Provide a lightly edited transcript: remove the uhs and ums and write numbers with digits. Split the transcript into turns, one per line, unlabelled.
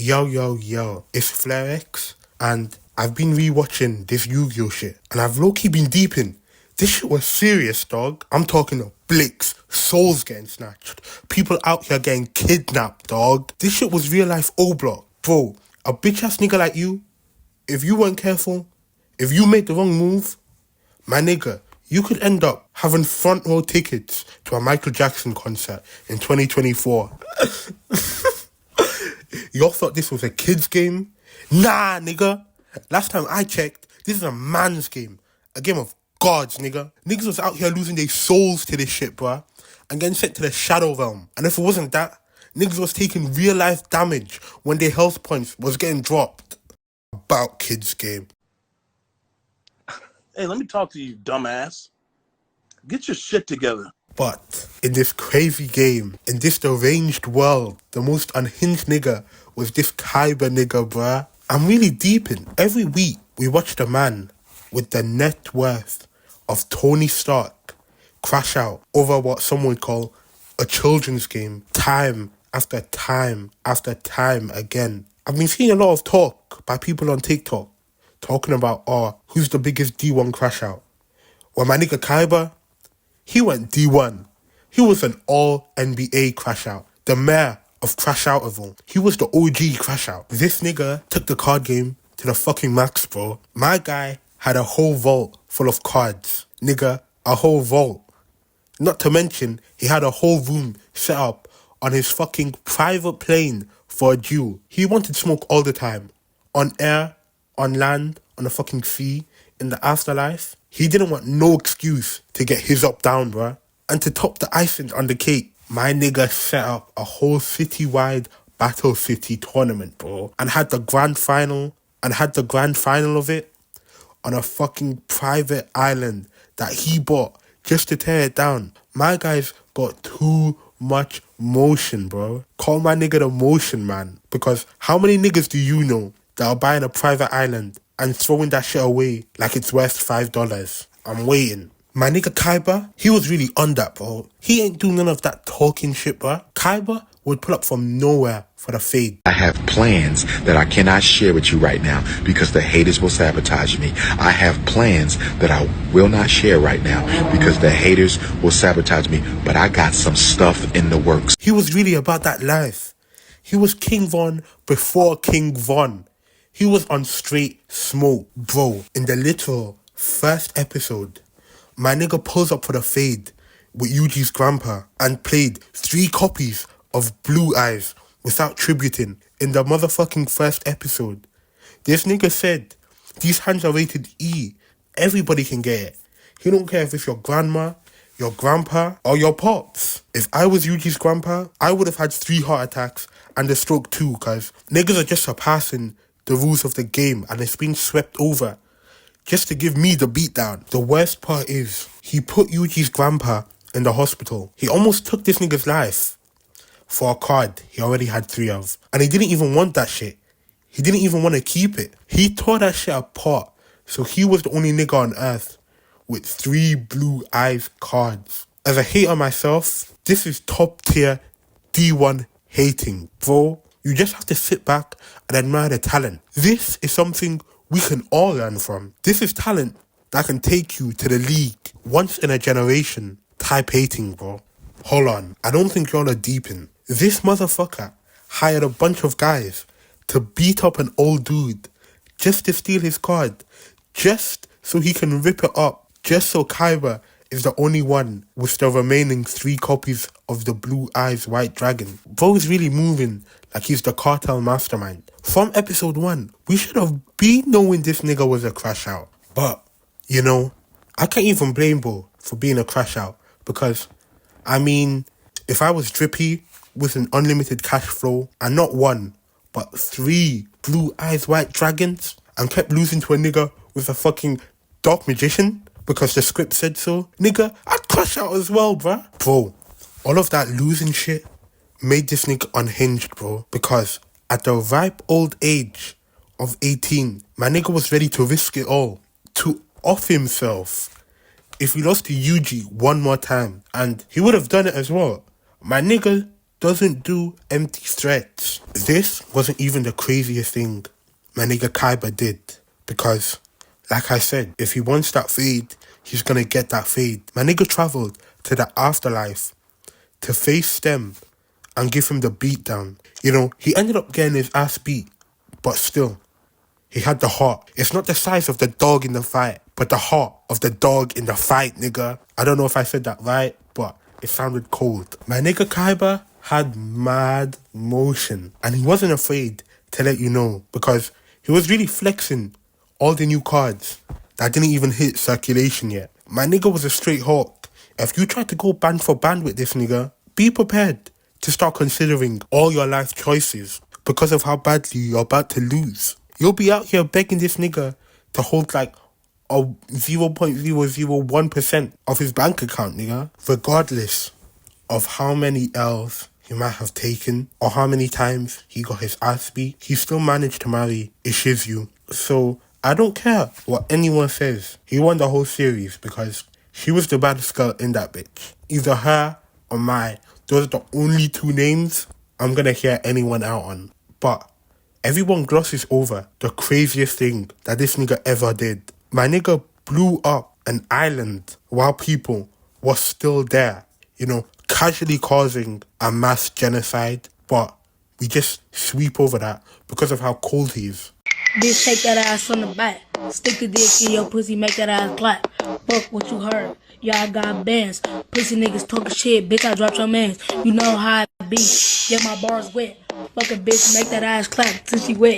Yo, it's FlareX, and I've been rewatching this Yu-Gi-Oh shit, and I've low-key been deeping. This shit was serious, dog. I'm talking of blicks, souls getting snatched, people out here getting kidnapped, dog. This shit was real life O-Block. Bro, a bitch-ass nigga like you, if you weren't careful, if you made the wrong move, my nigga, you could end up having front row tickets to a Michael Jackson concert in 2024. Y'all thought this was a kid's game? Nah, nigga. Last time I checked, this is a man's game. A game of gods, nigga. Niggas was out here losing their souls to this shit, bruh. And getting sent to the shadow realm. And if it wasn't that, niggas was taking real life damage when their health points was getting dropped. About kids' game.
Hey, let me talk to you, dumbass. Get your shit together.
But in this crazy game, in this deranged world, the most unhinged nigga was this Kaiba nigga, bruh. I'm really deep in. Every week, we watched a man with the net worth of Tony Stark crash out over what some would call a children's game, time after time after time again. I've been seeing a lot of talk by people on TikTok talking about, who's the biggest D1 crash out? Well, my nigga Kaiba, he went D1. He was an all-NBA crash out. The mayor of Crashout. He was the OG crash out. This nigga took the card game to the fucking max, bro. My guy had a whole vault full of cards. Nigga, a whole vault. Not to mention, he had a whole room set up on his fucking private plane for a duel. He wanted smoke all the time. On air, on land, on the fucking sea, in the afterlife. He didn't want no excuse to get his up down, bruh. And to top the icing on the cake, my nigga set up a whole city-wide Battle City tournament, bro. And had the grand final of it on a fucking private island that he bought just to tear it down. My guys got too much motion, bro. Call my nigga the motion man. Because how many niggas do you know that are buying a private island and throwing that shit away like it's worth $5? I'm waiting. My nigga Kaiba, he was really on that, bro. He ain't doing none of that talking shit, bro. Kaiba would pull up from nowhere for the fade.
I have plans that I cannot share with you right now because the haters will sabotage me. I have plans that I will not share right now because the haters will sabotage me. But I got some stuff in the works.
He was really about that life. He was King Von before King Von. He was on straight smoke, bro. In the literal first episode, my nigga pulls up for the fade with Yuji's grandpa and played 3 copies of Blue Eyes without tributing in the motherfucking first episode. This nigga said, these hands are rated E. Everybody can get it. He don't care if it's your grandma, your grandpa, or your pops. If I was Yuji's grandpa, I would have had 3 heart attacks and a stroke too, cause niggas are just surpassing the rules of the game and it's been swept over just to give me the beatdown. The worst part is, he put Yuji's grandpa in the hospital. He almost took this nigga's life for a card he already had 3 of. And he didn't even want that shit. He didn't even want to keep it. He tore that shit apart. So he was the only nigga on earth with 3 Blue Eyes cards. As a hater myself, this is top tier D1 hating. Bro, you just have to sit back and admire the talent. This is something we can all learn from. This is talent that can take you to the league. Once in a generation type hating, bro. Hold on, I don't think y'all are deep in. This motherfucker hired a bunch of guys to beat up an old dude just to steal his card, just so he can rip it up, just so Kaiba is the only one with the remaining 3 copies of the Blue Eyes White Dragon. Bro is really moving like he's the cartel mastermind. From episode 1, we should have been knowing this nigga was a crash out. But, you know, I can't even blame Bo for being a crash out because, I mean, if I was Drippy with an unlimited cash flow and not 1, but 3 Blue Eyes White Dragons and kept losing to a nigga with a fucking Dark Magician because the script said so, nigga, I'd crash out as well, bruh. Bro, all of that losing shit made this nigga unhinged, bro, because at the ripe old age of 18, my nigga was ready to risk it all, to off himself if he lost to Yuji one more time, and he would have done it as well. My nigga doesn't do empty threats. This wasn't even the craziest thing my nigga Kaiba did. Because, like I said, if he wants that fade, he's gonna get that fade. My nigga travelled to the afterlife to face them and give him the beatdown. You know, he ended up getting his ass beat, but still, he had the heart. It's not the size of the dog in the fight, but the heart of the dog in the fight, nigga. I don't know if I said that right, but it sounded cold. My nigga Kaiba had mad motion, and he wasn't afraid to let you know, because he was really flexing all the new cards that didn't even hit circulation yet. My nigga was a straight hawk. If you try to go band for band with this nigga, be prepared to start considering all your life choices because of how badly you're about to lose. You'll be out here begging this nigga to hold like a 0.001% of his bank account, nigga. Regardless of how many L's he might have taken or how many times he got his ass beat, he still managed to marry Ishizu. So I don't care what anyone says. He won the whole series because she was the baddest girl in that bitch. Either her or Mai. Those are the only two names I'm gonna hear anyone out on. But everyone glosses over the craziest thing that this nigga ever did. My nigga blew up an island while people were still there. You know, casually causing a mass genocide. But we just sweep over that because of how cold he is.
Bitch, take that ass from the back. Stick the dick in your pussy, make that ass clap. Fuck what you heard. Y'all got bands. Pussy niggas talking shit. Bitch, I dropped your mans. You know how I be. Yeah, my bars wet. Fuck a bitch, make that ass clap till she wet.